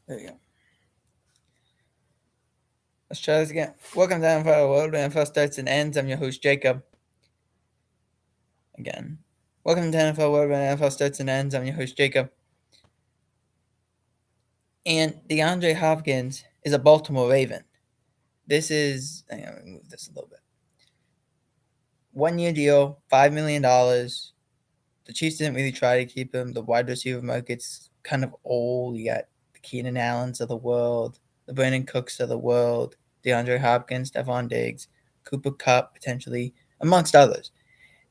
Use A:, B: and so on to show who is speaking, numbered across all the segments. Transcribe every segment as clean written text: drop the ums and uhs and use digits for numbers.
A: There you go. Let's try this again. Welcome to NFL World, where NFL starts and ends. I'm your host, Jacob. Again. Welcome to NFL World, where NFL starts and ends. I'm your host, Jacob. And DeAndre Hopkins is a Baltimore Raven. This is, hang on, let me move this a little bit. 1 year deal, $5 million. The Chiefs didn't really try to keep him. The wide receiver market's kind of old. You got the Keenan Allens of the world, the Brandon Cooks of the world, DeAndre Hopkins, Stephon Diggs, Cooper Kupp, potentially, amongst others.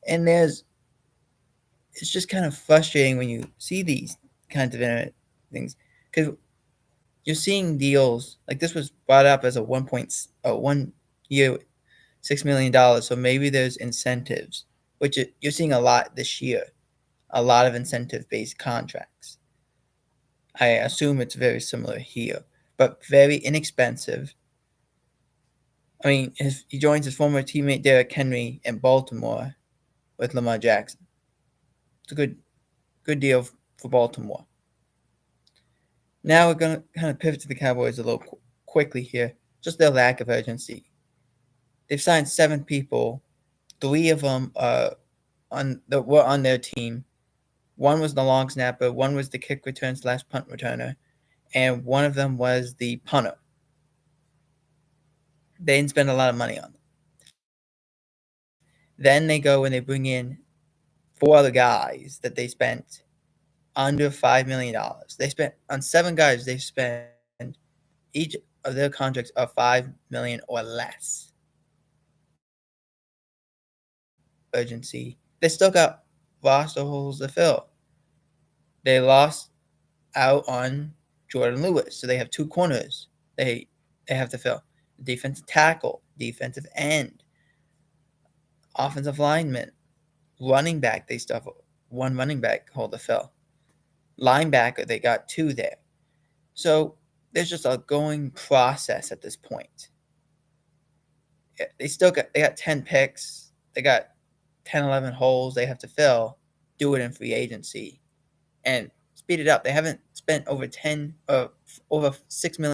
A: And it's just kind of frustrating when you see these kinds of things, because you're seeing deals like this was brought up as a 1 year, $6 million. So maybe there's incentives, which you're seeing a lot this year, a lot of incentive-based contracts. I assume it's very similar here, but very inexpensive. I mean, he joins his former teammate Derrick Henry in Baltimore with Lamar Jackson. It's a good deal for Baltimore. Now we're going to kind of pivot to the Cowboys a little quickly here. Just their lack of urgency. They've signed 7 people. 3 of them were on their team. One was the long snapper. One was the kick return / punt returner. And one of them was the punter. They didn't spend a lot of money on them. Then they go and they bring in 4 other guys that they spent under $5 million. They spent on 7 guys. They spent each of their contracts are $5 million or less. Urgency. They still got roster holes to fill. They lost out on Jordan Lewis, so they have 2 corners they have to fill. Defensive tackle, defensive end, offensive lineman, running back. They still have 1 running back hole to fill. Linebacker, they got 2 there. So there's just a going process at this point. They got 10 picks. They got 10, 11 holes they have to fill. Do it in free agency and speed it up. They haven't spent over $6 million